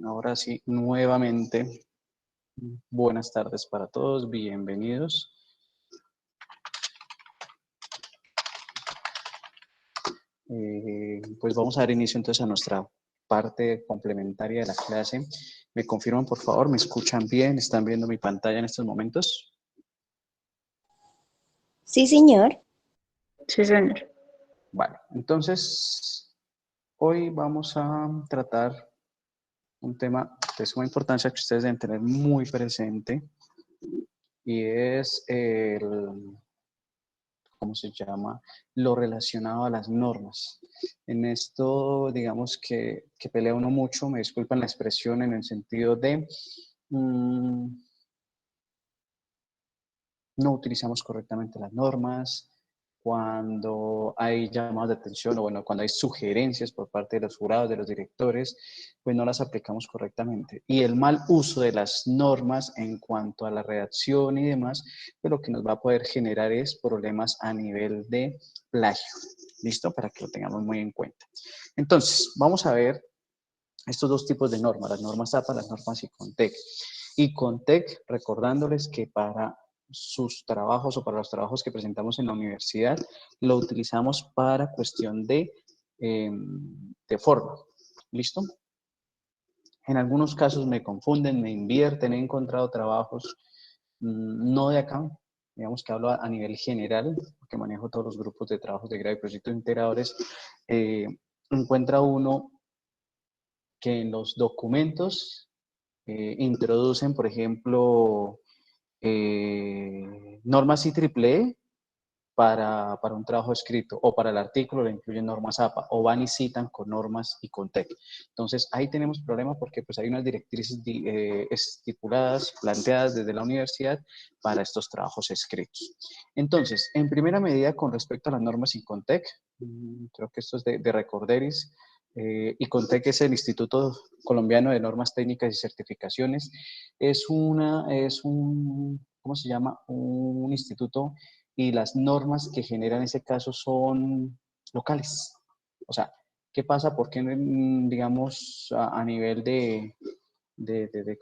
Ahora sí, nuevamente, buenas tardes para todos, bienvenidos. Pues vamos a dar inicio entonces a nuestra parte complementaria de la clase. ¿Me confirman, por favor? ¿Me escuchan bien? ¿Están viendo mi pantalla en estos momentos? Sí, señor. Sí, señor. Vale, entonces hoy vamos a tratar un tema de suma importancia que ustedes deben tener muy presente y es ¿cómo se llama? Lo relacionado a las normas. En esto, digamos que pelea uno mucho, me disculpan la expresión en el sentido de no utilizamos correctamente las normas, cuando hay llamados de atención o bueno, cuando hay sugerencias por parte de los jurados, de los directores, pues no las aplicamos correctamente. Y el mal uso de las normas en cuanto a la redacción y demás, pues lo que nos va a poder generar es problemas a nivel de plagio. ¿Listo? Para que lo tengamos muy en cuenta. Entonces, vamos a ver estos dos tipos de normas, las normas APA, las normas ICONTEC. ICONTEC, recordándoles que para sus trabajos o para los trabajos que presentamos en la universidad, lo utilizamos para cuestión de forma. ¿Listo? En algunos casos me confunden, me invierten, he encontrado trabajos no de acá, digamos que hablo a nivel general, porque manejo todos los grupos de trabajos de grado y proyectos integradores, encuentra uno que en los documentos introducen, por ejemplo, normas IEEE para un trabajo escrito, o para el artículo le incluyen normas APA, o van y citan con normas y con TEC. Entonces, ahí tenemos problema porque pues, hay unas directrices estipuladas, planteadas desde la universidad para estos trabajos escritos. Entonces, en primera medida, con respecto a las normas ICONTEC, creo que esto es de Recorderis, ICONTEC es el Instituto Colombiano de Normas Técnicas y Certificaciones. Es un, ¿cómo se llama? Un instituto y las normas que generan ese caso son locales. O sea, ¿qué pasa? Porque, digamos, a nivel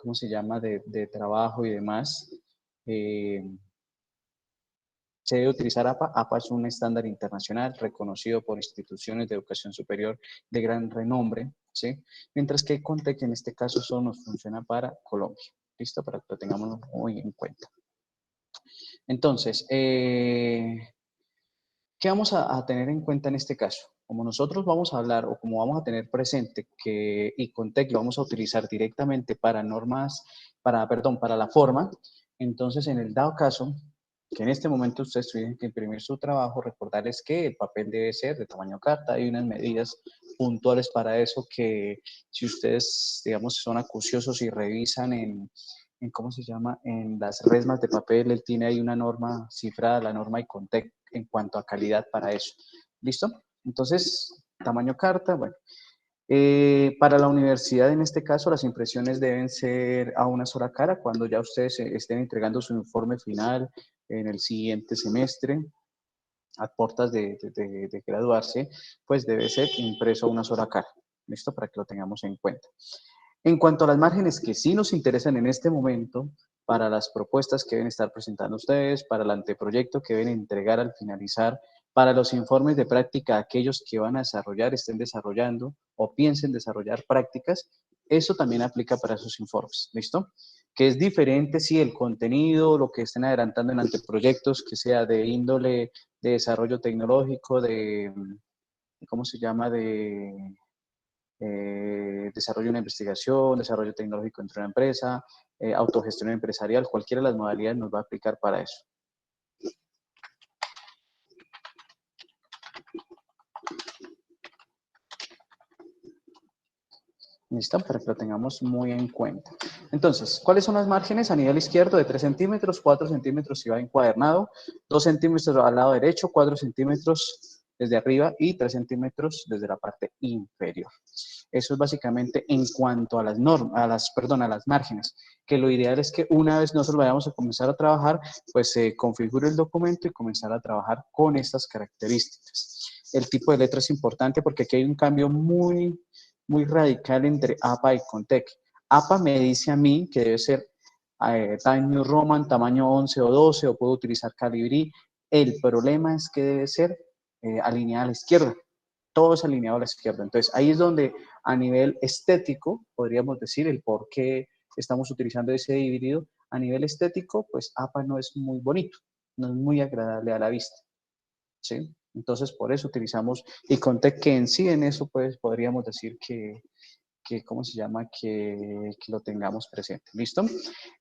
¿cómo se llama? De trabajo y demás, se debe utilizar APA. APA es un estándar internacional reconocido por instituciones de educación superior de gran renombre, ¿sí? Mientras que CONTEC en este caso solo nos funciona para Colombia. ¿Listo? Para que lo tengamos muy en cuenta. Entonces, ¿qué vamos a tener en cuenta en este caso? Como nosotros vamos a hablar o como vamos a tener presente que ICONTEC lo vamos a utilizar directamente para normas, para la forma, entonces en el dado caso que en este momento ustedes tienen que imprimir su trabajo, recordarles que el papel debe ser de tamaño carta, hay unas medidas puntuales para eso que si ustedes, digamos, son acuciosos y revisan ¿cómo se llama? En las resmas de papel, él tiene ahí una norma cifrada, la norma ICONTEC en cuanto a calidad para eso. ¿Listo? Entonces, tamaño carta, bueno. Para la universidad, en este caso, las impresiones deben ser a una sola cara cuando ya ustedes estén entregando su informe final en el siguiente semestre, a puertas de graduarse, pues debe ser impreso a una sola cara. ¿Listo? Para que lo tengamos en cuenta. En cuanto a las márgenes que sí nos interesan en este momento, para las propuestas que deben estar presentando ustedes, para el anteproyecto que deben entregar al finalizar, para los informes de práctica, aquellos que van a desarrollar, estén desarrollando o piensen desarrollar prácticas, eso también aplica para sus informes, ¿listo? Que es diferente si el contenido, lo que estén adelantando en anteproyectos, que sea de índole de desarrollo tecnológico, ¿cómo se llama? Desarrollo de una investigación, desarrollo tecnológico dentro de una empresa, autogestión empresarial, cualquiera de las modalidades nos va a aplicar para eso. ¿Listo? Para que lo tengamos muy en cuenta. Entonces, ¿cuáles son las márgenes? A nivel izquierdo de 3 centímetros, 4 centímetros si va encuadernado, 2 centímetros al lado derecho, 4 centímetros desde arriba y 3 centímetros desde la parte inferior. Eso es básicamente en cuanto a las normas, a las márgenes, que lo ideal es que una vez nosotros vayamos a comenzar a trabajar, pues se configure el documento y comenzar a trabajar con estas características. El tipo de letra es importante porque aquí hay un cambio muy radical entre APA y CONTEC. APA me dice a mí que debe ser Times New Roman, tamaño 11 o 12, o puedo utilizar Calibri. El problema es que debe ser alineada a la izquierda. Todo es alineado a la izquierda. Entonces, ahí es donde a nivel estético, podríamos decir el por qué estamos utilizando ese dividido. A nivel estético, pues APA no es muy bonito, no es muy agradable a la vista, ¿sí? Entonces, por eso utilizamos Icontec, que en sí, en eso, pues, podríamos decir que ¿cómo se llama? Que lo tengamos presente. ¿Listo?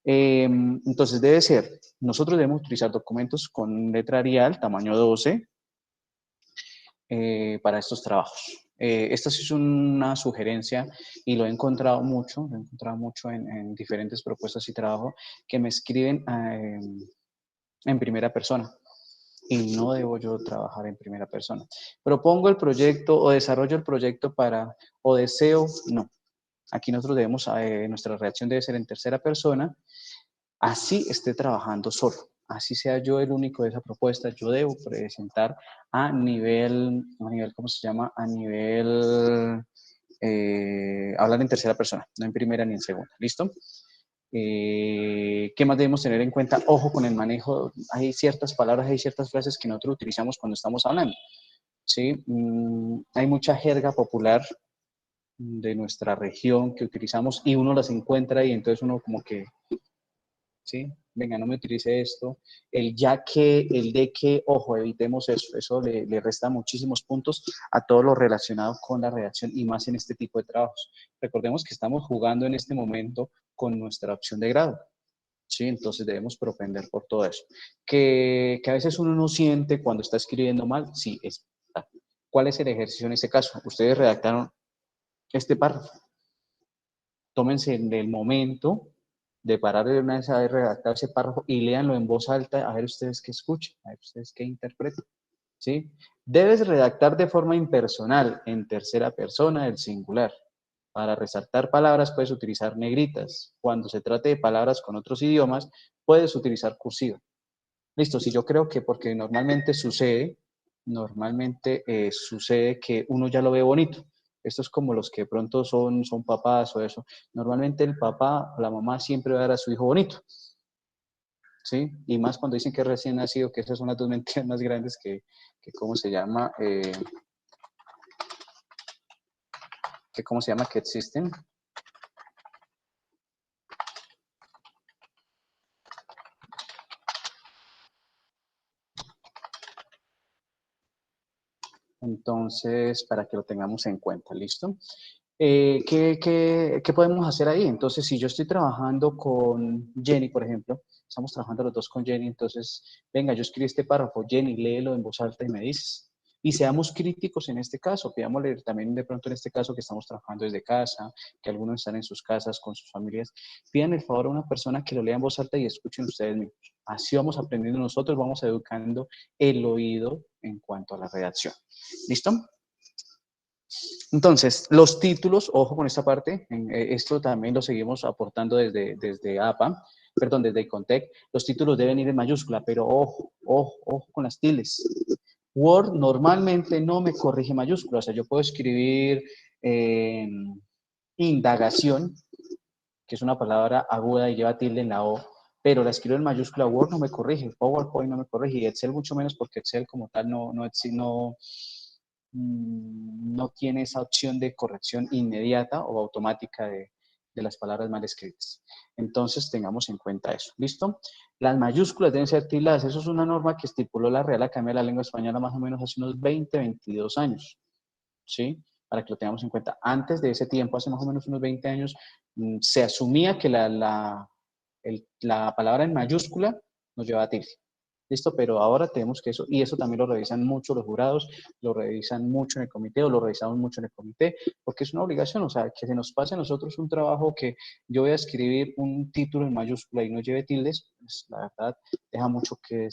Entonces, debe ser, nosotros debemos utilizar documentos con letra Arial, tamaño 12, para estos trabajos. Esta sí es una sugerencia y lo he encontrado mucho en diferentes propuestas y trabajo que me escriben en primera persona y no debo yo trabajar en primera persona. Propongo el proyecto o desarrollo el proyecto para, o deseo, no. Aquí nosotros debemos, nuestra reacción debe ser en tercera persona, así esté trabajando solo. Así sea yo el único de esa propuesta, yo debo presentar a nivel ¿cómo se llama? A nivel, hablar en tercera persona, no en primera ni en segunda. ¿Listo? ¿Qué más debemos tener en cuenta? Ojo con el manejo. Hay ciertas palabras, hay ciertas frases que nosotros utilizamos cuando estamos hablando. ¿Sí? Hay mucha jerga popular de nuestra región que utilizamos y uno las encuentra y entonces uno como que, ¿sí? Venga, no me utilice esto. El ya que, el de que, ojo, evitemos eso. Eso le resta muchísimos puntos a todo lo relacionado con la redacción y más en este tipo de trabajos. Recordemos que estamos jugando en este momento con nuestra opción de grado. ¿Sí? Entonces debemos propender por todo eso. Que a veces uno no siente cuando está escribiendo mal, sí, es. ¿Cuál es el ejercicio en este caso? Ustedes redactaron este párrafo. Tómense el momento de parar de una vez a redactar ese párrafo y léanlo en voz alta, a ver ustedes qué escuchan, a ver ustedes qué interpretan, ¿sí? Debes redactar de forma impersonal, en tercera persona del singular. Para resaltar palabras puedes utilizar negritas. Cuando se trate de palabras con otros idiomas, puedes utilizar cursiva. Listo, sí, yo creo que porque normalmente sucede que uno ya lo ve bonito. Esto es como los que de pronto son papás o eso. Normalmente el papá o la mamá siempre va a dar a su hijo bonito, ¿sí? Y más cuando dicen que es recién nacido, que esas son las dos mentiras más grandes ¿cómo se llama? ¿Cómo se llama? Que existen. Entonces, para que lo tengamos en cuenta, ¿listo? ¿Qué podemos hacer ahí? Entonces, si yo estoy trabajando con Jenny, por ejemplo, estamos trabajando los dos con Jenny, entonces, venga, yo escribí este párrafo, Jenny, léelo en voz alta y me dices. Y seamos críticos en este caso, pidámosle también de pronto en este caso que estamos trabajando desde casa, que algunos están en sus casas con sus familias, pidan el favor a una persona que lo lea en voz alta y escuchen ustedes mismos. Así vamos aprendiendo nosotros, vamos educando el oído en cuanto a la redacción. ¿Listo? Entonces, los títulos, ojo con esta parte, esto también lo seguimos aportando desde APA, perdón, desde Icontec. Los títulos deben ir en mayúscula, pero ojo con las tildes. Word normalmente no me corrige mayúsculas, o sea, yo puedo escribir indagación, que es una palabra aguda y lleva tilde en la O, pero la escribo en mayúscula. Word no me corrige, PowerPoint no me corrige, y Excel mucho menos, porque Excel como tal no tiene esa opción de corrección inmediata o automática de las palabras mal escritas. Entonces, tengamos en cuenta eso. ¿Listo? Las mayúsculas deben ser tildadas. Eso es una norma que estipuló la Real Academia de la Lengua Española más o menos hace unos 20, 22 años. ¿Sí? Para que lo tengamos en cuenta. Antes de ese tiempo, hace más o menos unos 20 años, se asumía que la palabra en mayúscula nos llevaba a tilde. ¿Listo? Pero ahora tenemos que eso, y eso también lo revisan mucho los jurados, lo revisan mucho en el comité, o lo revisamos mucho en el comité, porque es una obligación, o sea, que se nos pase a nosotros un trabajo que yo voy a escribir un título en mayúscula y no lleve tildes, pues la verdad deja mucho que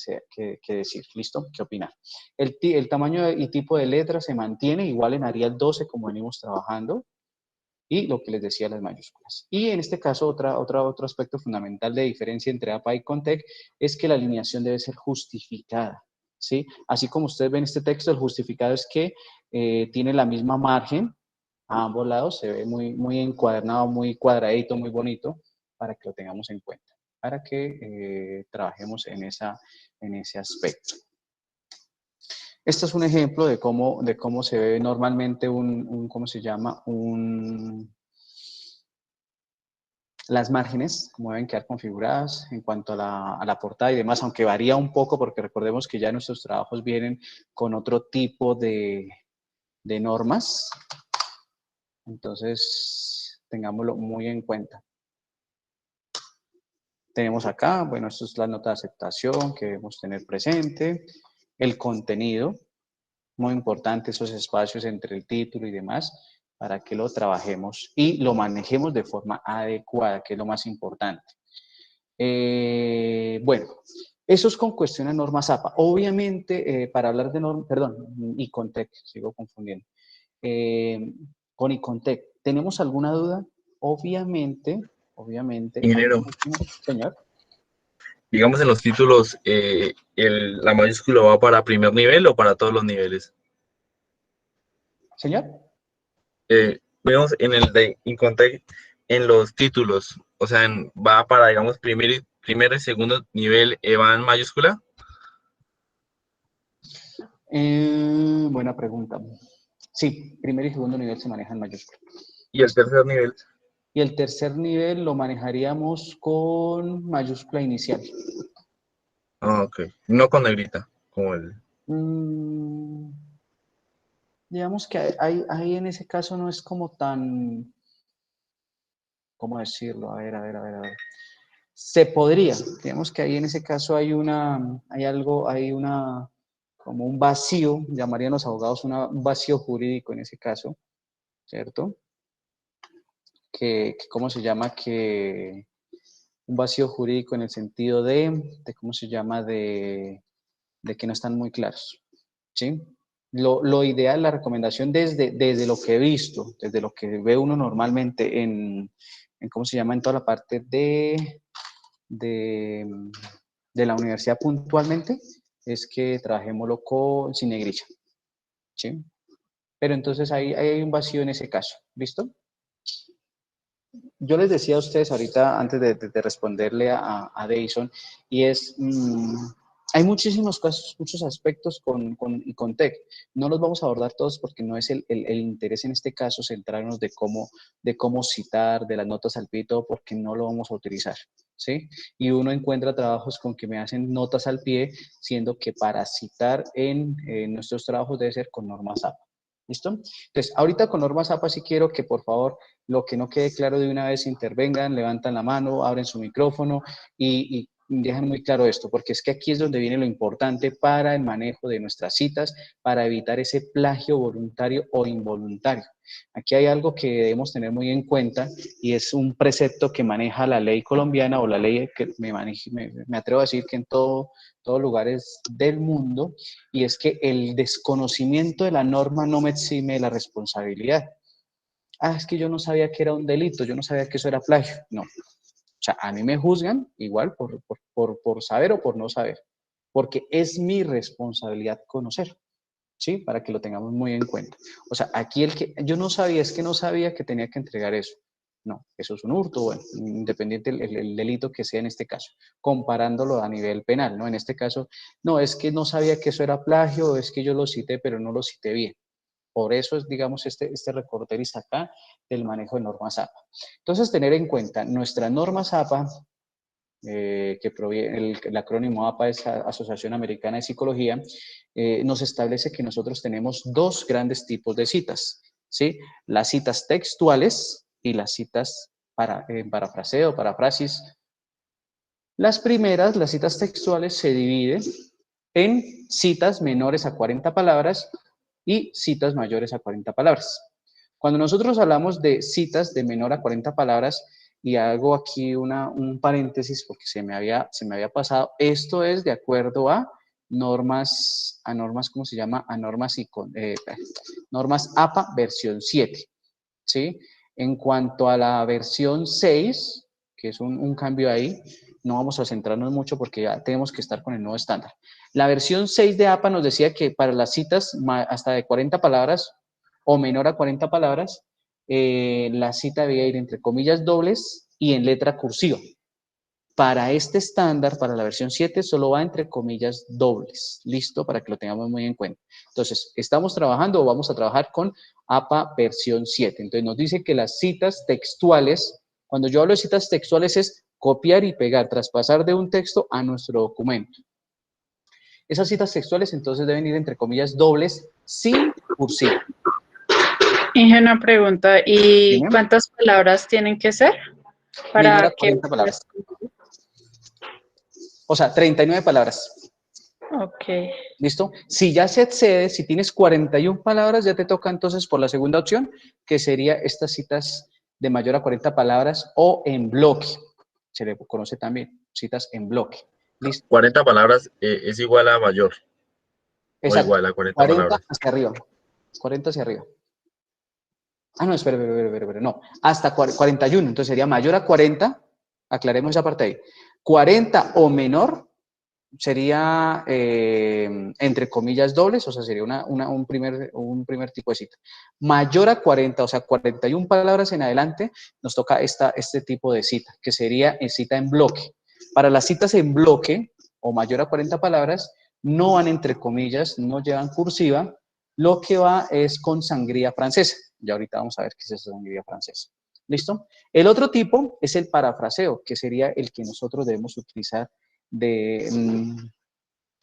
decir. ¿Listo? ¿Qué opina? El tamaño y tipo de letra se mantiene igual en Arial 12 como venimos trabajando, y lo que les decía, las mayúsculas. Y en este caso, otro aspecto fundamental de diferencia entre APA y Contec es que la alineación debe ser justificada, ¿sí? Así como ustedes ven este texto, el justificado es que tiene la misma margen, a ambos lados, se ve muy, muy encuadernado, muy cuadradito, muy bonito, para que lo tengamos en cuenta, para que trabajemos en ese aspecto. Este es un ejemplo de cómo se ve normalmente ¿cómo se llama? Las márgenes, cómo deben quedar configuradas en cuanto a la portada y demás, aunque varía un poco porque recordemos que ya nuestros trabajos vienen con otro tipo de normas. Entonces, tengámoslo muy en cuenta. Tenemos acá, bueno, esto es la nota de aceptación que debemos tener presente. El contenido, muy importante esos espacios entre el título y demás, para que lo trabajemos y lo manejemos de forma adecuada, que es lo más importante. Bueno, eso es con cuestión a normas APA. Obviamente, para hablar de normas, perdón, ICONTEC, sigo confundiendo. Con ICONTEC, ¿tenemos alguna duda? Obviamente, hay Ingeniero, señor. digamos en los títulos, ¿la mayúscula va para primer nivel o para todos los niveles? Señor. Vemos en el de Incontec, en los títulos, o sea, va para, digamos, primer y segundo nivel, ¿va en mayúscula? Buena pregunta. Sí, primer y segundo nivel se manejan en mayúscula. ¿Y el tercer nivel? Y el tercer nivel lo manejaríamos con mayúscula inicial. Ah, ok. No con negrita, como el... Digamos que ahí en ese caso no es como tan... ¿Cómo decirlo? A ver. Se podría. Digamos que ahí en ese caso hay como un vacío, llamarían los abogados un vacío jurídico en ese caso, ¿cierto? ¿Cómo se llama? Que un vacío jurídico en el sentido ¿cómo se llama? De que no están muy claros, ¿sí? Lo ideal, la recomendación desde lo que he visto, desde lo que ve uno normalmente ¿cómo se llama? En toda la parte de la universidad puntualmente, es que trabajémoslo sin negrilla, ¿sí? Pero entonces ahí hay un vacío en ese caso, ¿listo? Yo les decía a ustedes ahorita, antes de responderle a Deison, y es, hay muchísimos casos, muchos aspectos con ICONTEC. No los vamos a abordar todos porque no es el interés en este caso centrarnos de cómo citar, de las notas al pie y todo, porque no lo vamos a utilizar, ¿sí? Y uno encuentra trabajos con que me hacen notas al pie, siendo que para citar en nuestros trabajos debe ser con normas APA. ¿Listo? Entonces, ahorita con normas APA sí quiero que por favor, lo que no quede claro de una vez intervengan, levantan la mano, abren su micrófono y dejan muy claro esto, porque es que aquí es donde viene lo importante para el manejo de nuestras citas, para evitar ese plagio voluntario o involuntario. Aquí hay algo que debemos tener muy en cuenta y es un precepto que maneja la ley colombiana o la ley que me atrevo a decir que en todos lugares del mundo, y es que el desconocimiento de la norma no me exime de la responsabilidad. Es que yo no sabía que era un delito, yo no sabía que eso era plagio. No. O sea, a mí me juzgan igual por saber o por no saber, porque es mi responsabilidad conocer, ¿sí? Para que lo tengamos muy en cuenta. O sea, aquí yo no sabía, es que no sabía que tenía que entregar eso. No, eso es un hurto, bueno, independiente el delito que sea en este caso, comparándolo a nivel penal, ¿no? En este caso, no, es que no sabía que eso era plagio, es que yo lo cité, pero no lo cité bien. Por eso es, digamos, este recorderis acá del manejo de normas APA. Entonces, tener en cuenta, nuestras normas APA, que proviene, el acrónimo APA es Asociación Americana de Psicología, nos establece que nosotros tenemos dos grandes tipos de citas, ¿sí? Las citas textuales y las citas parafraseo, parafrasis. Las primeras, las citas textuales, se dividen en citas menores a 40 palabras y citas mayores a 40 palabras. Cuando nosotros hablamos de citas de menor a 40 palabras, y hago aquí un paréntesis porque se me había pasado, esto es de acuerdo a normas, ¿cómo se llama? A normas APA versión 7, ¿sí? En cuanto a la versión 6, que es un cambio ahí, no vamos a centrarnos mucho porque ya tenemos que estar con el nuevo estándar. La versión 6 de APA nos decía que para las citas hasta de 40 palabras o menor a 40 palabras, la cita debía ir entre comillas dobles y en letra cursiva. Para este estándar, para la versión 7, solo va entre comillas dobles. ¿Listo? Para que lo tengamos muy en cuenta. Entonces, ¿estamos trabajando o vamos a trabajar con APA versión 7? Entonces, nos dice que las citas textuales, cuando yo hablo de citas textuales, es copiar y pegar, traspasar de un texto a nuestro documento. Esas citas textuales, entonces, deben ir entre comillas dobles sin cursiva. Inge, una pregunta. ¿Y Dime. cuántas palabras tienen que ser Menor para a que... 40 palabras. O sea, 39 palabras. Ok. ¿Listo? Si ya se excede, si tienes 41 palabras, ya te toca entonces por la segunda opción, que sería estas citas de mayor a 40 palabras o en bloque. Se le conoce también, citas en bloque. ¿Listo? 40 palabras es igual a mayor o Exacto. igual a 40 40 palabras. hacia arriba. 40 hacia arriba. Ah, no, espera, no. Hasta 41, entonces sería mayor a 40, aclaremos esa parte ahí. 40 o menor sería entre comillas dobles, o sea, sería un primer tipo de cita. Mayor a 40, o sea, 41 palabras en adelante, nos toca este tipo de cita, que sería cita en bloque. Para las citas en bloque, o mayor a 40 palabras, no van entre comillas, no llevan cursiva, lo que va es con sangría francesa. Ya ahorita vamos a ver qué es esa sangría francesa. ¿Listo? El otro tipo es el parafraseo, que sería el que nosotros debemos utilizar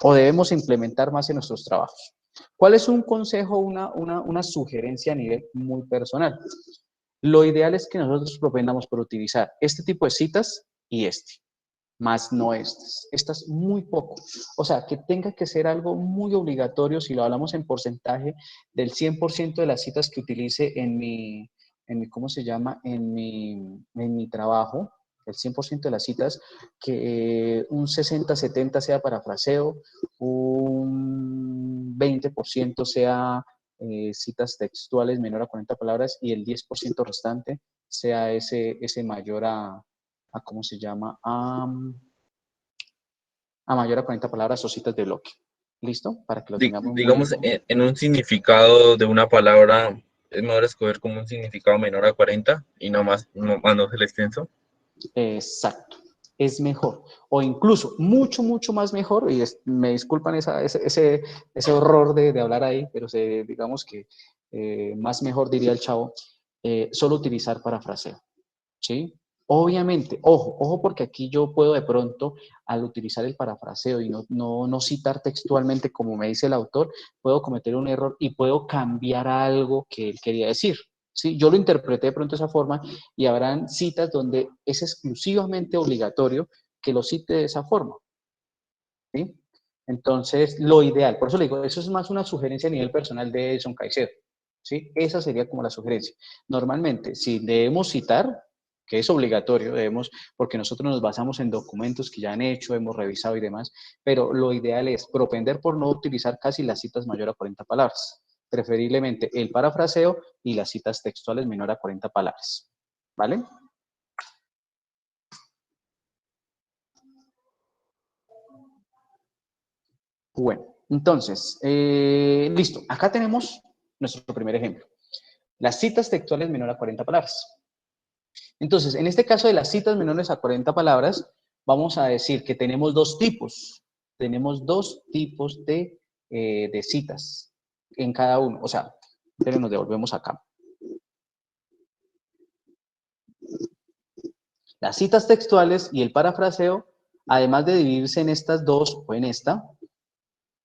o debemos implementar más en nuestros trabajos. ¿Cuál es un consejo, una sugerencia a nivel muy personal? Lo ideal es que nosotros propendamos por utilizar este tipo de citas y más no estas. Estas muy poco. O sea, que tenga que ser algo muy obligatorio, si lo hablamos en porcentaje, del 100% de las citas que utilice ¿cómo se llama? En mi trabajo, el 100% de las citas, que un 60-70 sea parafraseo, un 20% sea citas textuales menor a 40 palabras y el 10% restante sea ese mayor a ¿cómo se llama? A mayor a 40 palabras o citas de bloque. ¿Listo? Para que lo tengamos muy Digamos, bien. en un significado de una palabra, es mejor escoger como un significado menor a 40 y no más, más no el extenso. Exacto. Es mejor. O incluso mucho más mejor, y me disculpan ese horror de hablar ahí, pero digamos que más mejor diría el chavo, solo utilizar parafraseo. ¿Sí? Obviamente, ojo porque aquí yo puedo de pronto, al utilizar el parafraseo y no citar textualmente como me dice el autor, puedo cometer un error y puedo cambiar algo que él quería decir. ¿Sí? Yo lo interpreté de pronto de esa forma y habrán citas donde es exclusivamente obligatorio que lo cite de esa forma. ¿Sí? Entonces, lo ideal, por eso le digo, eso es más una sugerencia a nivel personal de Edson Caicedo. ¿Sí? Esa sería como la sugerencia. Normalmente, si debemos citar, que es obligatorio, porque nosotros nos basamos en documentos que ya han hecho, hemos revisado y demás, pero lo ideal es propender por no utilizar casi las citas mayor a 40 palabras, preferiblemente el parafraseo y las citas textuales menor a 40 palabras, ¿vale? Bueno, entonces, listo, acá tenemos nuestro primer ejemplo. Las citas textuales menor a 40 palabras. Entonces, en este caso de las citas menores a 40 palabras, vamos a decir que tenemos dos tipos. Tenemos dos tipos de citas en cada uno. O sea, nos devolvemos acá. Las citas textuales y el parafraseo, además de dividirse en estas dos o en esta,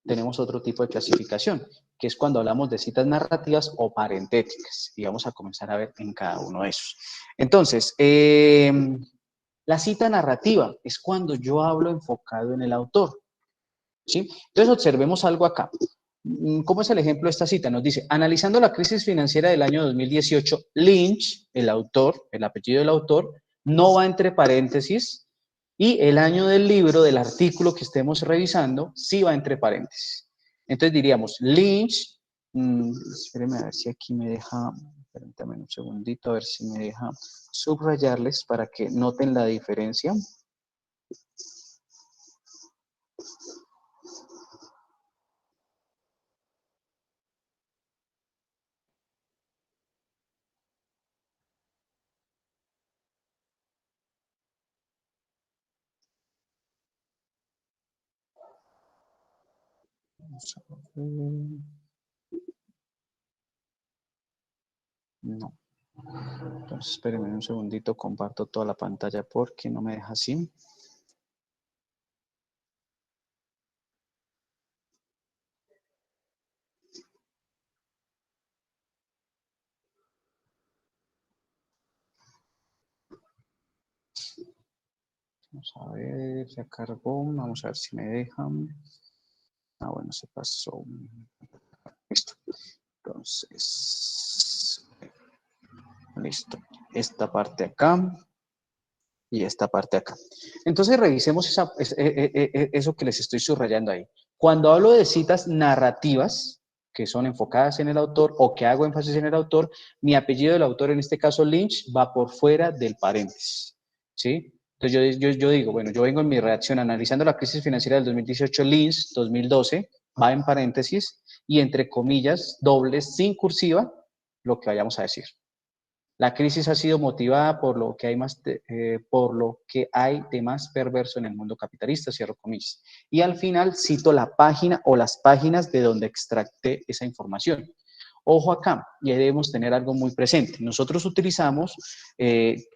tenemos otro tipo de clasificación, que es cuando hablamos de citas narrativas o parentéticas. Y vamos a comenzar a ver en cada uno de esos. Entonces, la cita narrativa es cuando yo hablo enfocado en el autor. ¿Sí? Entonces, observemos algo acá. ¿Cómo es el ejemplo de esta cita? Nos dice, analizando la crisis financiera del año 2018, Lynch, el autor, el apellido del autor, no va entre paréntesis y el año del libro, del artículo que estemos revisando, sí va entre paréntesis. Entonces diríamos, Lynch, espérenme a ver si aquí me deja, permítame un segundito, a ver si me deja subrayarles para que noten la diferencia. Vamos a ver. No. Entonces, espérenme un segundito, comparto toda la pantalla porque no me deja así. Vamos a ver, ya cargó, vamos a ver si me dejan. Ah, bueno, se pasó. Listo. Entonces, listo. Esta parte acá y esta parte acá. Entonces, revisemos eso que les estoy subrayando ahí. Cuando hablo de citas narrativas, que son enfocadas en el autor o que hago énfasis en el autor, mi apellido del autor, en este caso Lynch, va por fuera del paréntesis, ¿sí? Entonces yo digo, bueno, yo vengo en mi redacción analizando la crisis financiera del 2018, Lynch, 2012, va en paréntesis y entre comillas, dobles, sin cursiva, lo que vayamos a decir. La crisis ha sido motivada por lo que hay de más perverso en el mundo capitalista, cierro comillas. Y al final cito la página o las páginas de donde extracté esa información. Ojo acá, y ahí debemos tener algo muy presente. Nosotros utilizamos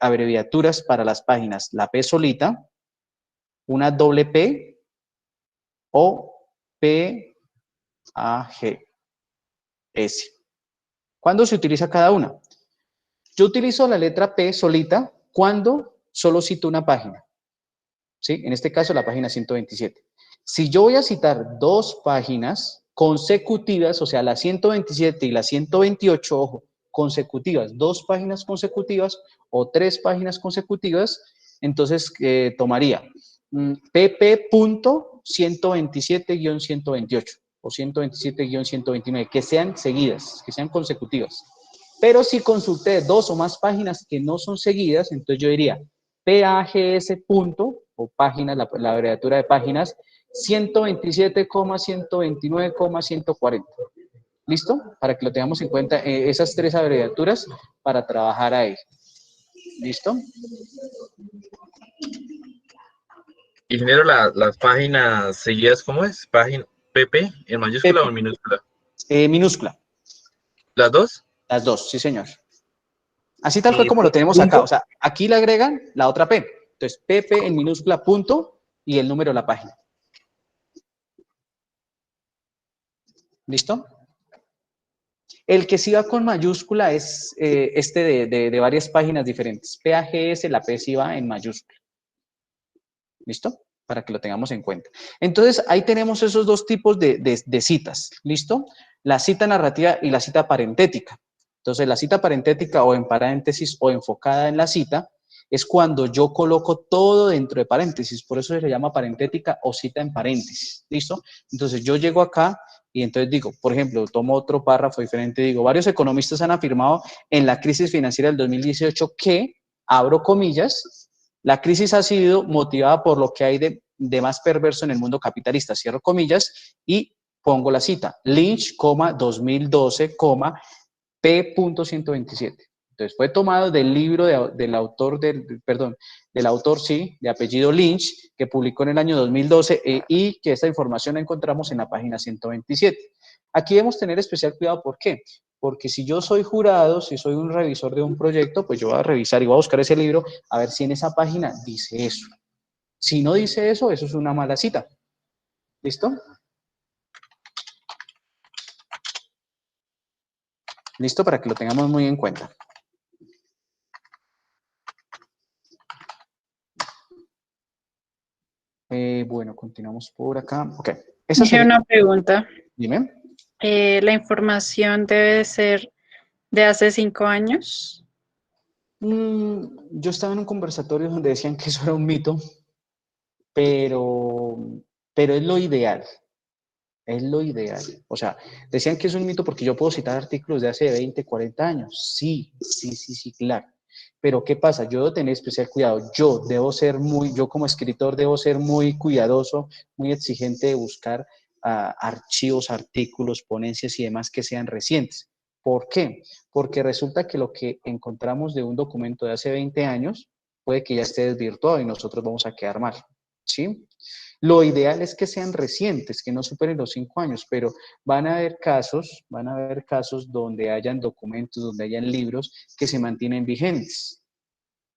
abreviaturas para las páginas, la P solita, una doble P o PAGS. ¿Cuándo se utiliza cada una? Yo utilizo la letra P solita cuando solo cito una página, ¿sí? En este caso, la página 127. Si yo voy a citar dos páginas consecutivas, o sea, la 127 y la 128, ojo, consecutivas, dos páginas consecutivas o tres páginas consecutivas, entonces tomaría pp.127-128 o 127-129, que sean seguidas, que sean consecutivas. Pero si consulté dos o más páginas que no son seguidas, entonces yo diría PAGS punto, o páginas, la abreviatura de páginas, 127,129,140. ¿Listo? Para que lo tengamos en cuenta, esas tres abreviaturas para trabajar ahí. ¿Listo? Ingeniero, las páginas seguidas, ¿cómo es? Página PP en mayúscula o en minúscula. Minúscula. ¿Las dos? Las dos, sí, señor. Así tal cual Y como lo tenemos acá. punto. O sea, aquí le agregan la otra P. Entonces, PP en minúscula, punto, y el número de la página. ¿Listo? El que sí va con mayúscula es de varias páginas diferentes. PAGS, la P sí va en mayúscula. ¿Listo? Para que lo tengamos en cuenta. Entonces, ahí tenemos esos dos tipos de citas. ¿Listo? La cita narrativa y la cita parentética. Entonces, la cita parentética o en paréntesis o enfocada en la cita es cuando yo coloco todo dentro de paréntesis. Por eso se le llama parentética o cita en paréntesis. ¿Listo? Entonces, yo llego acá y entonces digo, por ejemplo, tomo otro párrafo diferente y digo, varios economistas han afirmado en la crisis financiera del 2018 que, abro comillas, la crisis ha sido motivada por lo que hay de más perverso en el mundo capitalista, cierro comillas, y pongo la cita, Lynch, 2012, P.127. Entonces fue tomado del libro del autor, sí, de apellido Lynch, que publicó en el año 2012 y que esta información la encontramos en la página 127. Aquí debemos tener especial cuidado, ¿por qué? Porque si yo soy jurado, si soy un revisor de un proyecto, pues yo voy a revisar y voy a buscar ese libro a ver si en esa página dice eso. Si no dice eso, eso es una mala cita. ¿Listo? Listo, para que lo tengamos muy en cuenta. Bueno, continuamos por acá. Ok. Esa Dije sería. una pregunta. Dime. ¿La información debe ser de hace 5 años? Yo estaba en un conversatorio donde decían que eso era un mito, pero es lo ideal. Es lo ideal. O sea, decían que es un mito porque yo puedo citar artículos de hace 20, 40 años. Sí, claro. Pero ¿qué pasa? Yo debo tener especial cuidado. Yo como escritor debo ser muy cuidadoso, muy exigente de buscar archivos, artículos, ponencias y demás que sean recientes. ¿Por qué? Porque resulta que lo que encontramos de un documento de hace 20 años puede que ya esté desvirtuado y nosotros vamos a quedar mal. ¿Sí? Lo ideal es que sean recientes, que no superen los 5 años, pero van a haber casos donde hayan documentos, donde hayan libros que se mantienen vigentes.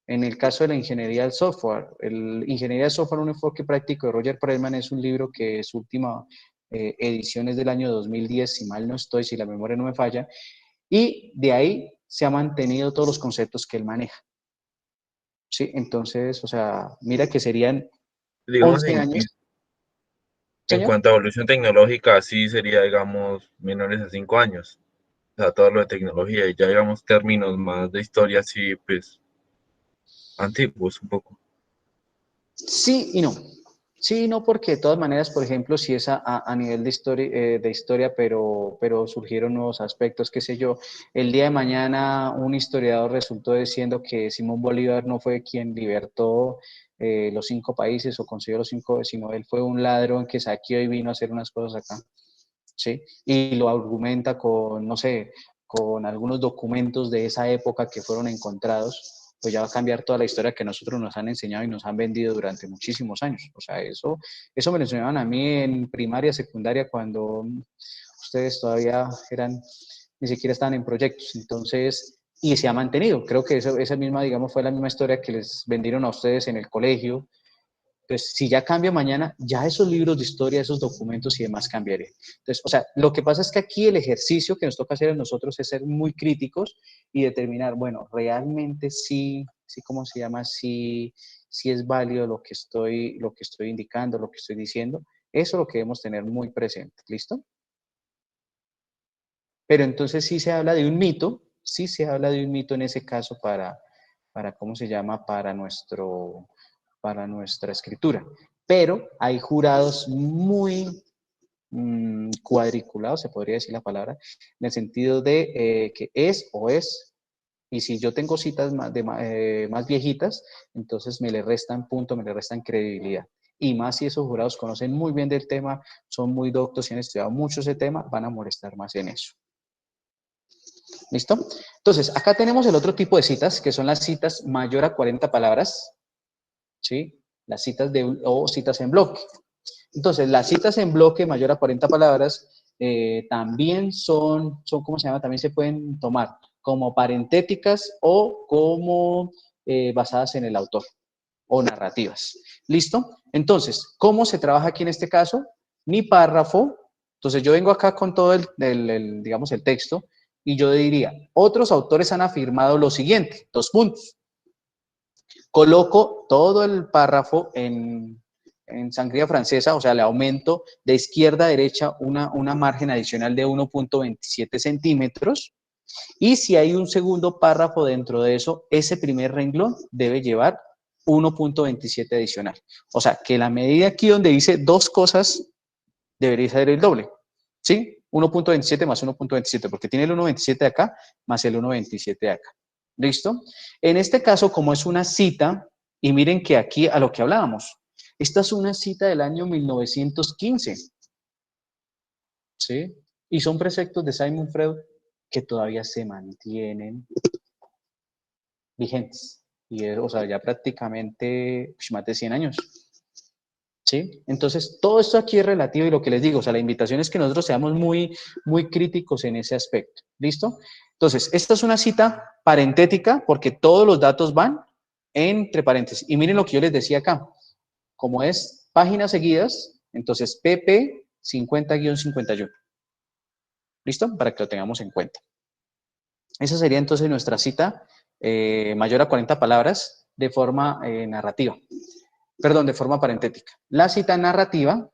En el caso de la ingeniería del software, Ingeniería del software, un enfoque práctico de Roger Perelman es un libro que su última edición es del año 2010, si mal no estoy, si la memoria no me falla, y de ahí se han mantenido todos los conceptos que él maneja. Sí, entonces, o sea, mira que serían Digamos, 11 años. en Señor. cuanto a evolución tecnológica, sí sería, digamos, menores a 5 años. O sea, todo lo de tecnología y ya, digamos, términos más de historia, sí, pues, antiguos un poco. Sí y no. Sí y no, porque de todas maneras, por ejemplo, si es a nivel de historia, pero surgieron nuevos aspectos, qué sé yo, el día de mañana un historiador resultó diciendo que Simón Bolívar no fue quien libertó los 5 países o consiguió los 5, sino él fue un ladrón que saqueó y vino a hacer unas cosas acá, ¿sí? Y lo argumenta con, no sé, con algunos documentos de esa época que fueron encontrados, pues ya va a cambiar toda la historia que nosotros nos han enseñado y nos han vendido durante muchísimos años. O sea, eso me lo enseñaban a mí en primaria, secundaria, cuando ustedes todavía eran, ni siquiera estaban en proyectos. Entonces, y se ha mantenido. Creo que esa misma, digamos, fue la misma historia que les vendieron a ustedes en el colegio. Entonces, si ya cambia mañana, ya esos libros de historia, esos documentos y demás cambiarían. Entonces, o sea, lo que pasa es que aquí el ejercicio que nos toca hacer a nosotros es ser muy críticos y determinar, bueno, realmente sí, ¿cómo se llama? Sí es válido lo que estoy indicando, lo que estoy diciendo. Eso es lo que debemos tener muy presente. ¿Listo? Pero entonces sí se habla de un mito, sí se habla de un mito en ese caso para ¿cómo se llama? Para nuestra escritura. Pero hay jurados muy cuadriculados, se podría decir la palabra, en el sentido de que es o es, y si yo tengo citas más viejitas, entonces me le restan punto, me le restan credibilidad. Y más si esos jurados conocen muy bien del tema, son muy doctos y han estudiado mucho ese tema, van a molestar más en eso. ¿Listo? Entonces, acá tenemos el otro tipo de citas, que son las citas mayor a 40 palabras, ¿sí? Las citas o citas en bloque. Entonces, las citas en bloque mayor a 40 palabras también ¿cómo se llama? También se pueden tomar como parentéticas o como basadas en el autor o narrativas. ¿Listo? Entonces, ¿cómo se trabaja aquí en este caso? Mi párrafo, entonces yo vengo acá con todo digamos, el texto y yo diría, otros autores han afirmado lo siguiente, 2 puntos. Coloco todo el párrafo en sangría francesa, o sea, le aumento de izquierda a derecha una margen adicional de 1.27 centímetros. Y si hay un segundo párrafo dentro de eso, ese primer renglón debe llevar 1.27 adicional. O sea, que la medida aquí donde dice 2 cosas debería ser el doble. ¿Sí? 1.27 más 1.27, porque tiene el 1.27 de acá más el 1.27 de acá. ¿Listo? En este caso, como es una cita, y miren que aquí a lo que hablábamos, esta es una cita del año 1915. ¿Sí? Y son preceptos de Sigmund Freud que todavía se mantienen vigentes. Y o sea, ya prácticamente más de 100 años. ¿Sí? Entonces, todo esto aquí es relativo y lo que les digo, o sea, la invitación es que nosotros seamos muy, muy críticos en ese aspecto. ¿Listo? Entonces, esta es una cita parentética porque todos los datos van entre paréntesis. Y miren lo que yo les decía acá. Como es páginas seguidas, entonces PP 50-51. ¿Listo? Para que lo tengamos en cuenta. Esa sería entonces nuestra cita mayor a 40 palabras de forma narrativa. Perdón, de forma parentética. La cita narrativa,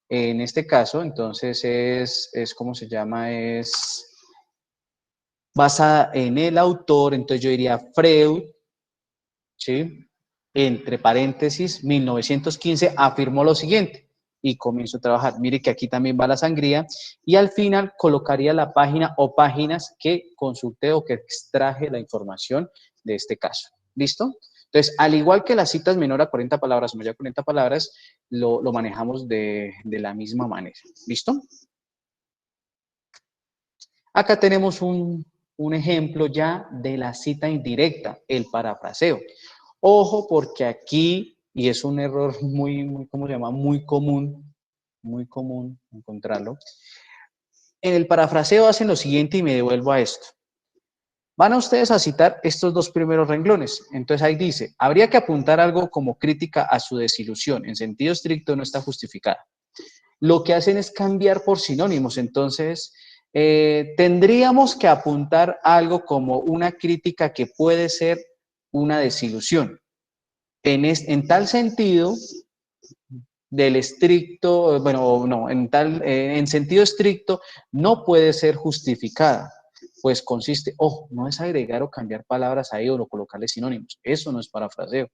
en este caso, entonces es ¿cómo se llama? Es basada en el autor, entonces yo diría Freud, ¿sí? Entre paréntesis, 1915 afirmó lo siguiente y comienzo a trabajar. Mire que aquí también va la sangría y al final colocaría la página o páginas que consulté o que extraje la información de este caso. ¿Listo? Entonces, al igual que las citas menor a 40 palabras o mayor a 40 palabras, lo manejamos de la misma manera. ¿Listo? Acá tenemos un ejemplo ya de la cita indirecta, el parafraseo. Ojo, porque aquí y es un error ¿cómo se llama? Muy común encontrarlo. En el parafraseo hacen lo siguiente y me devuelvo a esto. Van a ustedes a citar estos dos primeros renglones. Entonces ahí dice, habría que apuntar algo como crítica a su desilusión. En sentido estricto no está justificada. Lo que hacen es cambiar por sinónimos. Entonces, tendríamos que apuntar algo como una crítica que puede ser una desilusión. En tal sentido, del estricto, bueno, no, en sentido estricto, no puede ser justificada, pues consiste, no es agregar o cambiar palabras ahí o colocarle sinónimos, eso no es parafraseo.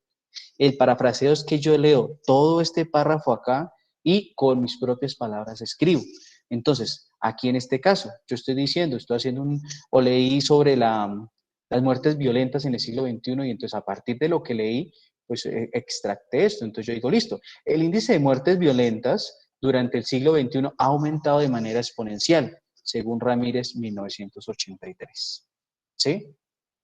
El parafraseo es que yo leo todo este párrafo acá y con mis propias palabras escribo. Entonces, aquí en este caso, yo estoy diciendo, estoy haciendo o leí sobre las muertes violentas en el siglo XXI y entonces a partir de lo que leí, pues extracté esto. Entonces yo digo, listo, el índice de muertes violentas durante el siglo XXI ha aumentado de manera exponencial, según Ramírez, 1983. ¿Sí?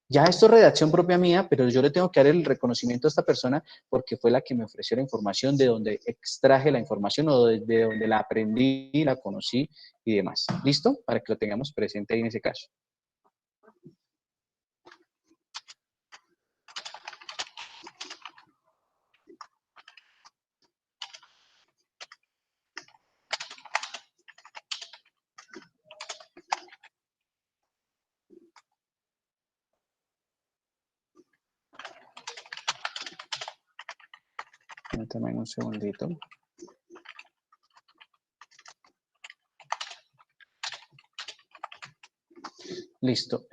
Ya esto es redacción propia mía, pero yo le tengo que dar el reconocimiento a esta persona porque fue la que me ofreció la información, de donde extraje la información o de donde la aprendí, la conocí y demás. ¿Listo? Para que lo tengamos presente ahí en ese caso. También un segundito. Listo.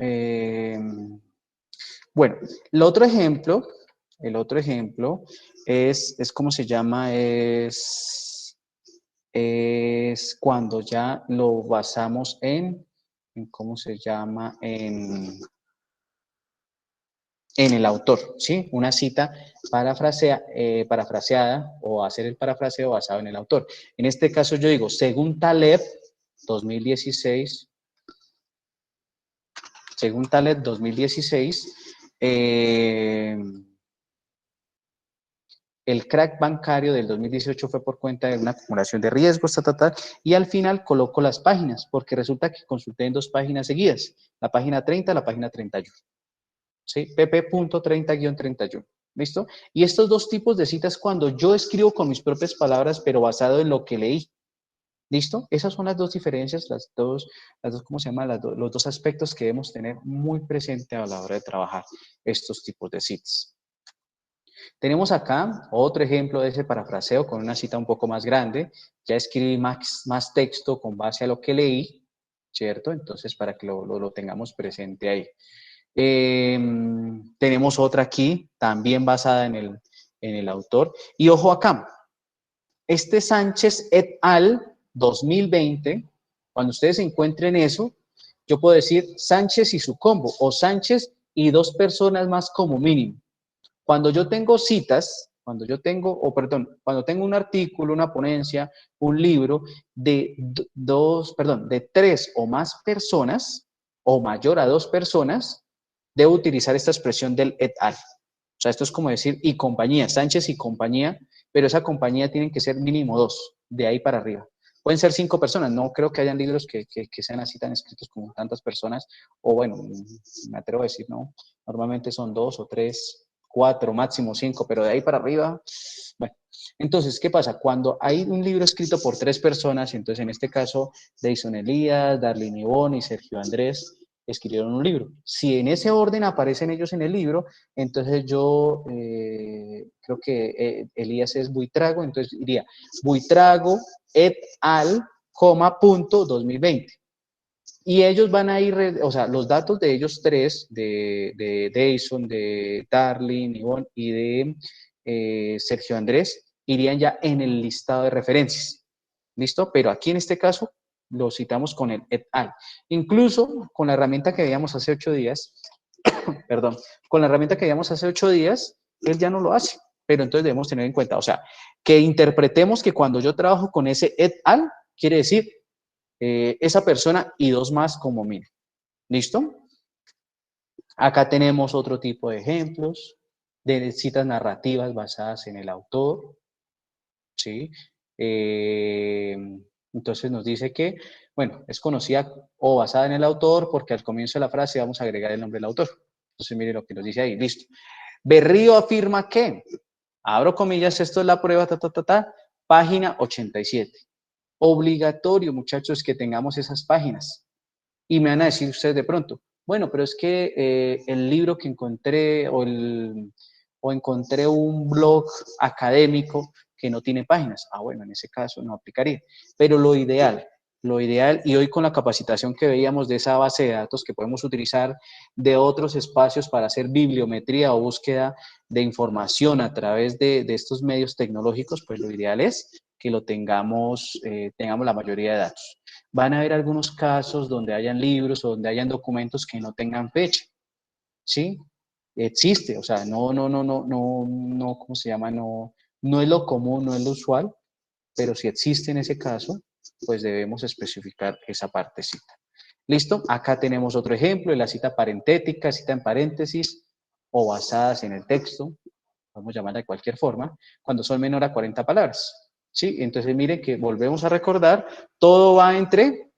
Bueno, el otro ejemplo es ¿cómo se llama? Es cuando ya lo basamos en ¿cómo se llama? En el autor, ¿sí? Una cita parafraseada o hacer el parafraseo basado en el autor. En este caso yo digo, según Taleb, 2016, el crack bancario del 2018 fue por cuenta de una acumulación de riesgos, y al final coloco las páginas, porque resulta que consulté en dos páginas seguidas, la página 30, la página 31. ¿Sí? pp.30-31. ¿Listo? Y estos dos tipos de citas cuando yo escribo con mis propias palabras, pero basado en lo que leí. ¿Listo? Esas son las dos diferencias, ¿cómo se llama? Los dos aspectos que debemos tener muy presente a la hora de trabajar estos tipos de citas. Tenemos acá otro ejemplo de ese parafraseo con una cita un poco más grande. Ya escribí más texto con base a lo que leí, ¿cierto? Entonces, para que lo tengamos presente ahí. Tenemos otra aquí, también basada en el autor. Y ojo acá, este Sánchez et al. 2020, cuando ustedes encuentren eso, yo puedo decir Sánchez y su combo, o Sánchez y dos personas más como mínimo. Cuando yo tengo citas, cuando tengo un artículo, una ponencia, un libro de tres o más personas, o mayor a dos personas, debo utilizar esta expresión del et al. O sea, esto es como decir y compañía, Sánchez y compañía, pero esa compañía tienen que ser mínimo dos, de ahí para arriba. Pueden ser 5 personas, no creo que hayan libros que sean así tan escritos como tantas personas, o bueno, me atrevo a decir, no, normalmente son 2 o 3, 4, máximo 5, pero de ahí para arriba, bueno. Entonces, ¿qué pasa? Cuando hay un libro escrito por 3 personas, entonces en este caso, Deison Elías, Darlene Ivonne y Sergio Andrés escribieron un libro. Si en ese orden aparecen ellos en el libro, entonces yo creo que Elías es Buitrago, entonces diría Buitrago et al, punto 2020. Y ellos van a ir, o sea, los datos de ellos tres, de Deison, de Darlene, Ivonne y de Sergio Andrés, irían ya en el listado de referencias. ¿Listo? Pero aquí en este caso lo citamos con el et al. Incluso con la herramienta que veíamos hace 8 días, perdón, con la herramienta que veíamos hace 8 días, él ya no lo hace. Pero entonces debemos tener en cuenta, o sea, que interpretemos que cuando yo trabajo con ese et al, quiere decir esa persona y dos más como mínimo. ¿Listo? Acá tenemos otro tipo de ejemplos. de citas narrativas basadas en el autor, ¿sí? Entonces nos dice que, bueno, es conocida o basada en el autor porque al comienzo de la frase vamos a agregar el nombre del autor. Entonces mire lo que nos dice ahí, listo. Berrío afirma que, abro comillas, esto es la prueba, página 87. Obligatorio, muchachos, que tengamos esas páginas. Y me van a decir ustedes de pronto, bueno, pero es que el libro que encontré o encontré un blog académico que no tiene páginas. Ah, bueno, en ese caso no aplicaría. Pero lo ideal, y hoy con la capacitación que veíamos de esa base de datos que podemos utilizar de otros espacios para hacer bibliometría o búsqueda de información a través de estos medios tecnológicos, pues lo ideal es que lo tengamos la mayoría de datos. Van a haber algunos casos donde hayan libros o donde hayan documentos que no tengan fecha, ¿sí? Existe, o sea, ¿cómo se llama? No es lo común, no es lo usual, pero si existe en ese caso, pues debemos especificar esa partecita. ¿Listo? Acá tenemos otro ejemplo de la cita parentética, cita en paréntesis o basadas en el texto, podemos llamarla de cualquier forma, cuando son menor a 40 palabras. ¿Sí? Entonces, miren que volvemos a recordar, todo va entre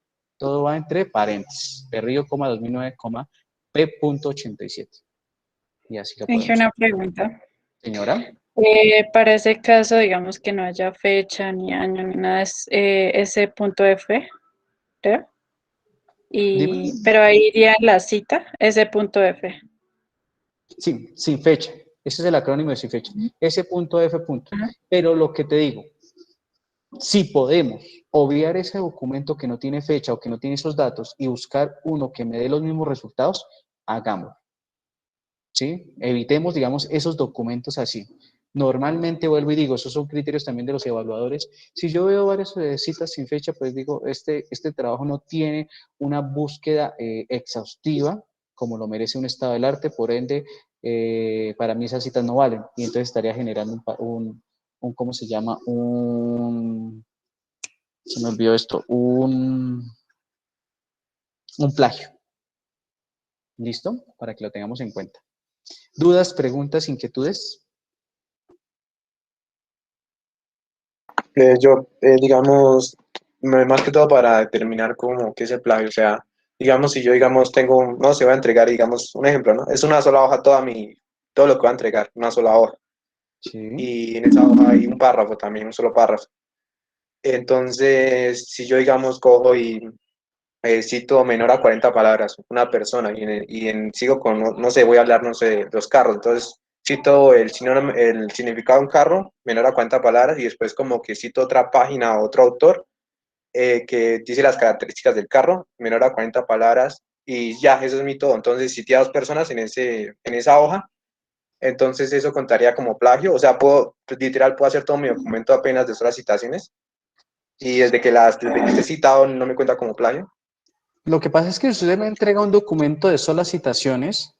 paréntesis, Berrío, 2009, P.87. Y así lo Tengo podemos una hacer. pregunta. Señora. Para ese caso, digamos que no haya fecha, ni año, ni nada, es ese punto F, creo. Dime. Pero ahí iría la cita, ese punto F. Sí, sin fecha. Ese es el acrónimo de sin fecha. Ese punto F punto. Ajá. Pero lo que te digo, si podemos obviar ese documento que no tiene fecha o que no tiene esos datos y buscar uno que me dé los mismos resultados, hagámoslo. ¿Sí? Evitemos, digamos, esos documentos así. Normalmente, vuelvo y digo, esos son criterios también de los evaluadores. Si yo veo varias citas sin fecha, pues digo, este trabajo no tiene una búsqueda exhaustiva, como lo merece un estado del arte, por ende, para mí esas citas no valen. Y entonces estaría generando ¿cómo se llama? Se me olvidó esto, un plagio. ¿Listo? Para que lo tengamos en cuenta. ¿Dudas, preguntas, inquietudes? Digamos, más que todo para determinar cómo qué es el plagio, o sea, digamos, si yo, digamos, no se va a entregar, digamos, un ejemplo, ¿no? Es una sola hoja todo lo que va a entregar, una sola hoja. Sí. Y en esa hoja hay un párrafo también, un solo párrafo. Entonces, si yo, digamos, cojo y cito menor a 40 palabras, una persona, sigo con, no sé, voy a hablar, no sé, de los carros, entonces cito el significado de un carro, menor a 40 palabras, y después como que cito otra página, otro autor, que dice las características del carro, menor a 40 palabras, y ya, eso es mi todo. Entonces cité a dos personas en esa hoja, entonces eso contaría como plagio, o sea, literal, puedo hacer todo mi documento apenas de solas citaciones, y desde que esté citado no me cuenta como plagio. Lo que pasa es que si usted me entrega un documento de solas citaciones,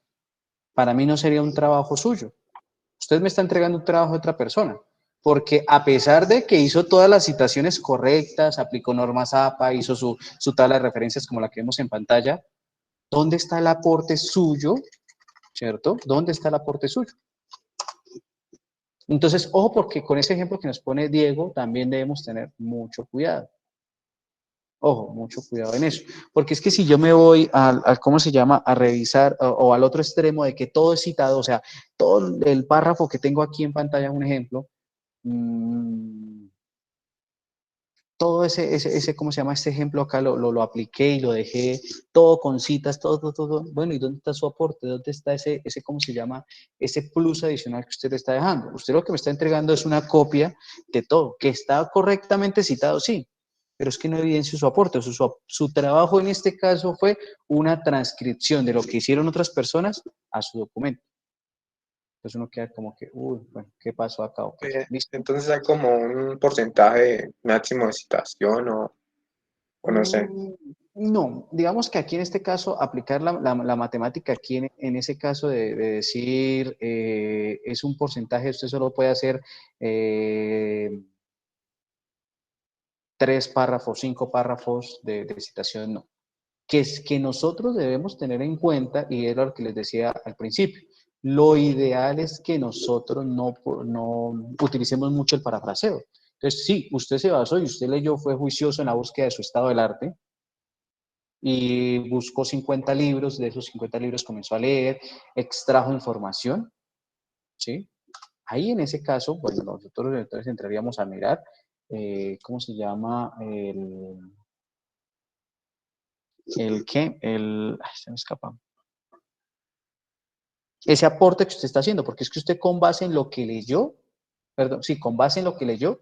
para mí no sería un trabajo suyo. Usted me está entregando un trabajo de otra persona. Porque a pesar de que hizo todas las citaciones correctas, aplicó normas APA, hizo su tabla de referencias como la que vemos en pantalla, ¿dónde está el aporte suyo? ¿Cierto? ¿Dónde está el aporte suyo? Entonces, ojo, porque con ese ejemplo que nos pone Diego, también debemos tener mucho cuidado. Ojo, mucho cuidado en eso. Porque es que si yo me voy ¿cómo se llama? A revisar o al otro extremo de que todo es citado, o sea, todo el párrafo que tengo aquí en pantalla es un ejemplo, todo ¿cómo se llama? Este ejemplo acá lo apliqué y lo dejé todo con citas, todo. Bueno, ¿y dónde está su aporte? ¿Dónde está ¿cómo se llama? Ese plus adicional que usted le está dejando. Usted lo que me está entregando es una copia de todo, que está correctamente citado, sí, pero es que no evidencia su aporte. Su trabajo en este caso fue una transcripción de lo que hicieron otras personas a su documento. Entonces uno queda como que, uy, bueno, ¿qué pasó acá? Okay, ¿listo? Entonces hay como un porcentaje máximo de citación o no sé. No, digamos que aquí en este caso aplicar la matemática aquí en ese caso de decir es un porcentaje, usted solo puede hacer 3 párrafos, 5 párrafos de citación, no. Que es que nosotros debemos tener en cuenta, y era lo que les decía al principio, lo ideal es que nosotros no utilicemos mucho el parafraseo. Entonces, sí, usted se basó y usted leyó, fue juicioso en la búsqueda de su estado del arte y buscó 50 libros, de esos 50 libros comenzó a leer, extrajo información, ¿sí? Ahí en ese caso, bueno, nosotros entonces entraríamos a mirar, ¿cómo se llama? Ay, se me escapa. Ese aporte que usted está haciendo, porque es que usted con base en lo que leyó, perdón, sí, con base en lo que leyó,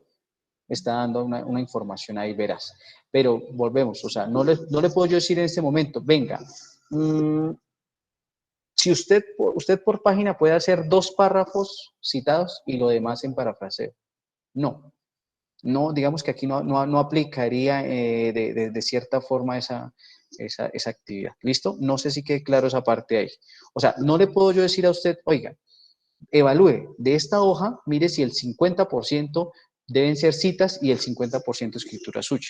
está dando una información ahí veraz. Pero volvemos, o sea, no le puedo yo decir en este momento, venga, si usted por página puede hacer 2 párrafos citados y lo demás en parafraseo. No, digamos que aquí no aplicaría de cierta forma esa actividad. ¿Listo? No sé si quede claro esa parte ahí. O sea, no le puedo yo decir a usted, oiga, evalúe de esta hoja, mire si el 50% deben ser citas y el 50% escritura suya.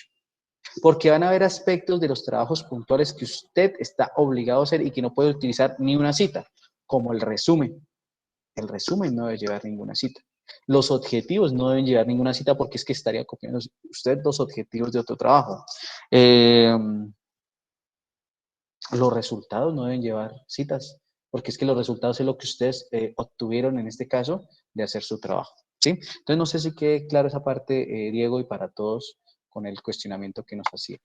Porque van a haber aspectos de los trabajos puntuales que usted está obligado a hacer y que no puede utilizar ni una cita, como el resumen. El resumen no debe llevar ninguna cita. Los objetivos no deben llevar ninguna cita porque es que estaría copiando usted 2 objetivos de otro trabajo. Los resultados no deben llevar citas porque es que los resultados es lo que ustedes obtuvieron en este caso de hacer su trabajo. ¿Sí? Entonces no sé si quede claro esa parte, Diego, y para todos con el cuestionamiento que nos hacía.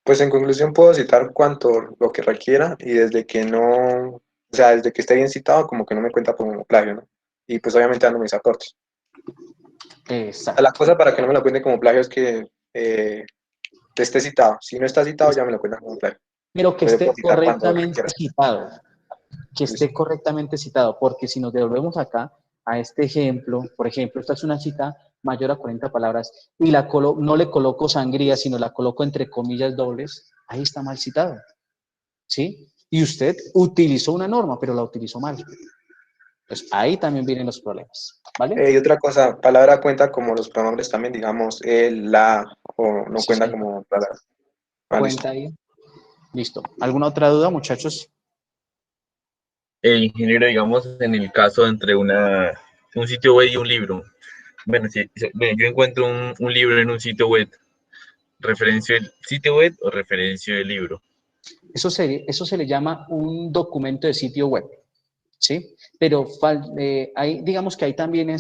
Pues en conclusión puedo citar cuanto lo que requiera y desde que no, o sea, desde que esté bien citado como que no me cuenta como plagio, ¿no? Y pues obviamente dando mis aportes. Exacto. La cosa para que no me lo cuente como plagio es que esté citado. Si no está citado ya me lo cuentan como plagio. Pero que Entonces esté puedo citar cuando correctamente quiera. citado. Que esté Listo. correctamente citado, porque si nos devolvemos acá a este ejemplo, por ejemplo, esta es una cita mayor a 40 palabras y no le coloco sangría, sino la coloco entre comillas dobles, ahí está mal citado, ¿sí? Y usted utilizó una norma, pero la utilizó mal. Pues ahí también vienen los problemas, ¿vale? Y otra cosa, palabra cuenta como los pronombres también, digamos, el, la, o no Sí, cuenta sí. como palabra. Listo. Cuenta ahí. Listo. ¿Alguna otra duda, muchachos? El ingeniero, digamos, en el caso entre un sitio web y un libro. Bueno, bueno, yo encuentro un libro en un sitio web, ¿referencio el sitio web o referencio el libro? Eso se le llama un documento de sitio web, ¿sí? Pero digamos que ahí también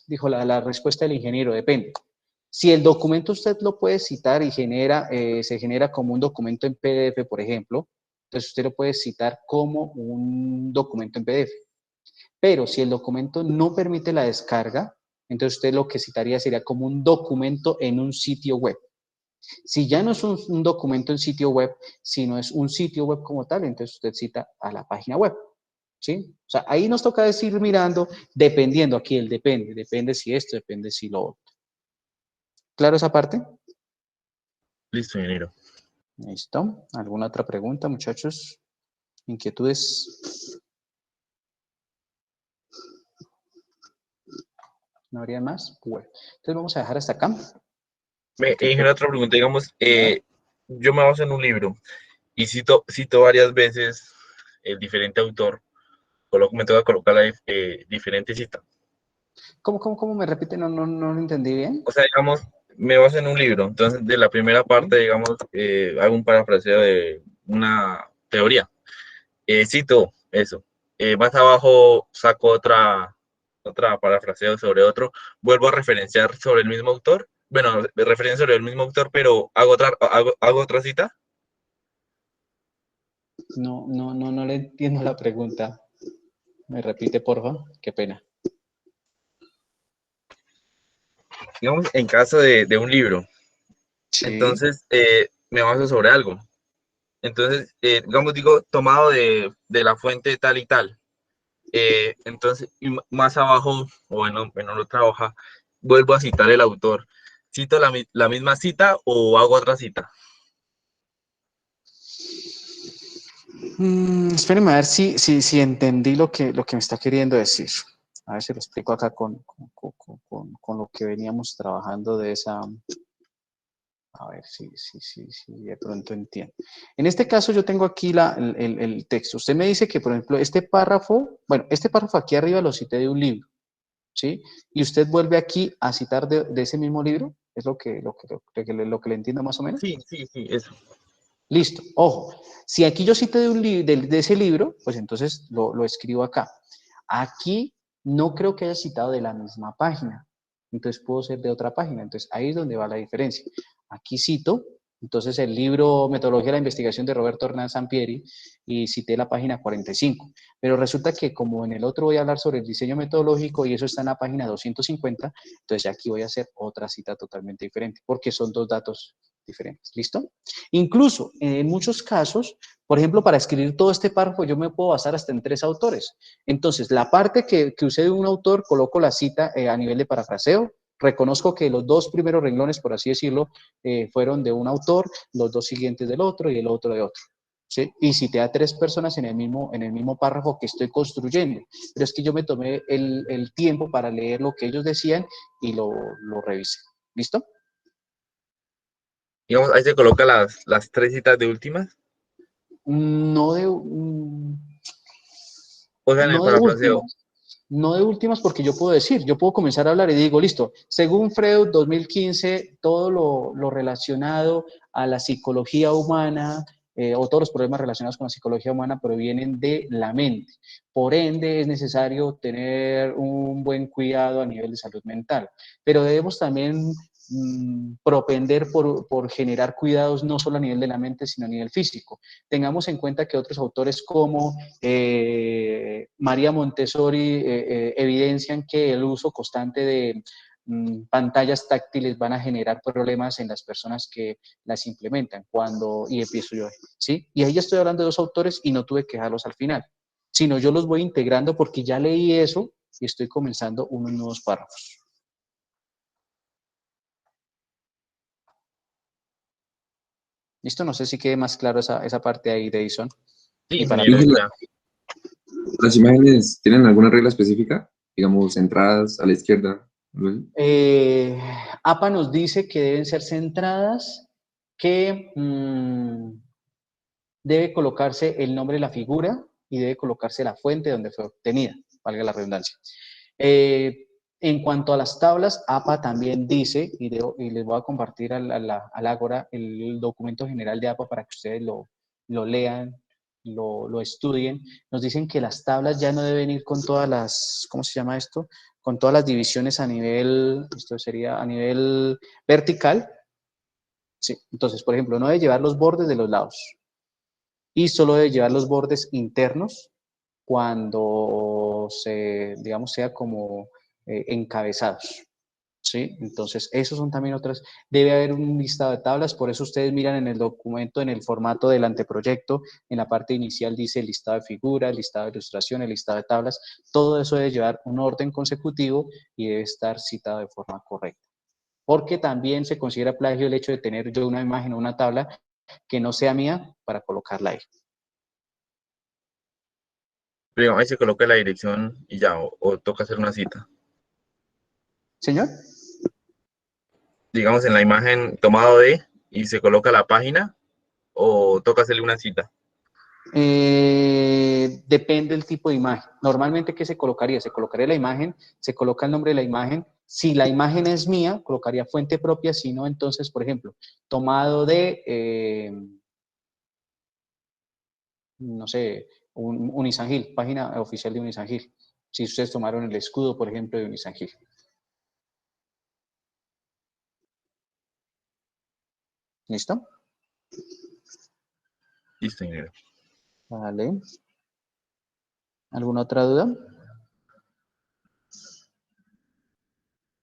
dijo la respuesta del ingeniero, depende. Si el documento usted lo puede citar y se genera como un documento en PDF, por ejemplo, entonces usted lo puede citar como un documento en PDF. Pero si el documento no permite la descarga, entonces usted lo que citaría sería como un documento en un sitio web. Si ya no es un documento en sitio web, sino es un sitio web como tal, entonces usted cita a la página web. ¿Sí? O sea, ahí nos toca decir mirando, dependiendo, aquí el depende si esto, depende si lo otro. ¿Claro esa parte? Listo, ingeniero. Listo. ¿Alguna otra pregunta, muchachos? ¿Inquietudes? ¿No habría más? Bueno, entonces vamos a dejar hasta acá. Ingeniero, otra pregunta, digamos, yo me baso en un libro y cito varias veces el diferente autor, me toca colocar la diferente cita. ¿Cómo me repite? No lo entendí bien. O sea, digamos, me baso en un libro, entonces de la primera parte, digamos, hago un parafraseo de una teoría. Cito eso. Más abajo saco otra parafraseo sobre otro. Vuelvo a referenciar sobre el mismo autor. Bueno, referencia sobre el mismo autor, pero hago otra cita. No le entiendo la pregunta. ¿Me repite, por favor? Qué pena. Digamos, en caso de un libro. Sí. Entonces, me baso sobre algo. Entonces, digamos, digo, tomado de la fuente tal y tal. Entonces, y más abajo, o en otra hoja, vuelvo a citar el autor. ¿Cito la misma cita o hago otra cita? Espérenme a ver si entendí lo que me está queriendo decir. A ver si lo explico acá con lo que veníamos trabajando de esa A ver si de pronto entiendo. En este caso yo tengo aquí el texto. Usted me dice que, por ejemplo, este párrafo aquí arriba lo cité de un libro, ¿sí? Y usted vuelve aquí a citar de ese mismo libro, ¿es lo que le entiendo más o menos? Sí, eso. Listo, ojo, si aquí yo cité de ese libro, pues entonces lo escribo acá. Aquí no creo que haya citado de la misma página, entonces puedo ser de otra página, entonces ahí es donde va la diferencia. Aquí cito, entonces el libro Metodología de la Investigación de Roberto Hernán Sampieri y cité la página 45, pero resulta que como en el otro voy a hablar sobre el diseño metodológico y eso está en la página 250, entonces aquí voy a hacer otra cita totalmente diferente, porque son dos datos diferentes, ¿listo? Incluso en muchos casos, por ejemplo, para escribir todo este párrafo yo me puedo basar hasta en 3 autores. Entonces, la parte que usé de un autor, coloco la cita a nivel de parafraseo, reconozco que los 2 primeros renglones, por así decirlo, fueron de un autor, los 2 siguientes del otro y el otro de otro. ¿Sí? Y cité a 3 personas en el mismo párrafo que estoy construyendo. Pero es que yo me tomé el tiempo para leer lo que ellos decían y lo revisé. ¿Listo? Digamos, ahí se coloca las 3 citas de últimas. No de, O sea, en el no de parafraseo. últimas. No de últimas porque yo puedo comenzar a hablar y digo, listo, según Freud 2015, todo lo relacionado a la psicología humana o todos los problemas relacionados con la psicología humana provienen de la mente. Por ende, es necesario tener un buen cuidado a nivel de salud mental, pero debemos también propender por generar cuidados no solo a nivel de la mente, sino a nivel físico. Tengamos en cuenta que otros autores como María Montessori evidencian que el uso constante de pantallas táctiles van a generar problemas en las personas que las implementan y empiezo yo, ¿sí? Y ahí ya estoy hablando de 2 autores y no tuve que dejarlos al final, sino yo los voy integrando porque ya leí eso y estoy comenzando unos nuevos párrafos. ¿Listo? No sé si quede más claro esa parte ahí, Edison. Sí, Y para ingeniero, ya. ¿Las imágenes tienen alguna regla específica? Digamos, centradas a la izquierda. APA nos dice que deben ser centradas, que debe colocarse el nombre de la figura y debe colocarse la fuente donde fue obtenida, valga la redundancia. En cuanto a las tablas, APA también dice, y les voy a compartir al Ágora el documento general de APA para que ustedes lo lean, lo estudien. Nos dicen que las tablas ya no deben ir con todas las, ¿cómo se llama esto? Con todas las divisiones a nivel, esto sería a nivel vertical. Sí, entonces, por ejemplo, no debe llevar los bordes de los lados y solo debe llevar los bordes internos cuando digamos, sea como encabezados. ¿Sí? Entonces, esos son también otras. Debe haber un listado de tablas, por eso ustedes miran en el documento, en el formato del anteproyecto, en la parte inicial dice listado de figuras, listado de ilustraciones, listado de tablas. Todo eso debe llevar un orden consecutivo y debe estar citado de forma correcta. Porque también se considera plagio el hecho de tener yo una imagen o una tabla que no sea mía para colocarla ahí. Pero ahí se coloca la dirección y ya, o toca hacer una cita. ¿Señor? Digamos, en la imagen tomado de y se coloca la página, o toca hacerle una cita. Depende del tipo de imagen. Normalmente, ¿qué se colocaría? Se colocaría la imagen, se coloca el nombre de la imagen. Si la imagen es mía, colocaría fuente propia. Si no, entonces, por ejemplo, tomado de, no sé, Unisangil, página oficial de Unisangil. Si ustedes tomaron el escudo, por ejemplo, de Unisangil. ¿Listo? Listo, ingeniero. Vale. ¿Alguna otra duda?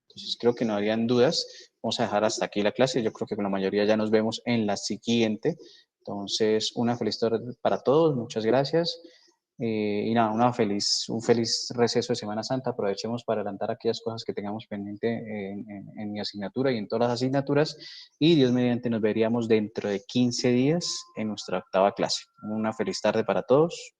Entonces creo que no habrían dudas. Vamos a dejar hasta aquí la clase. Yo creo que con la mayoría ya nos vemos en la siguiente. Entonces, una feliz tarde para todos. Muchas gracias. Y nada, un feliz receso de Semana Santa. Aprovechemos para adelantar aquellas cosas que tengamos pendiente en mi asignatura y en todas las asignaturas. Y Dios mediante nos veríamos dentro de 15 días en nuestra octava clase. Una feliz tarde para todos.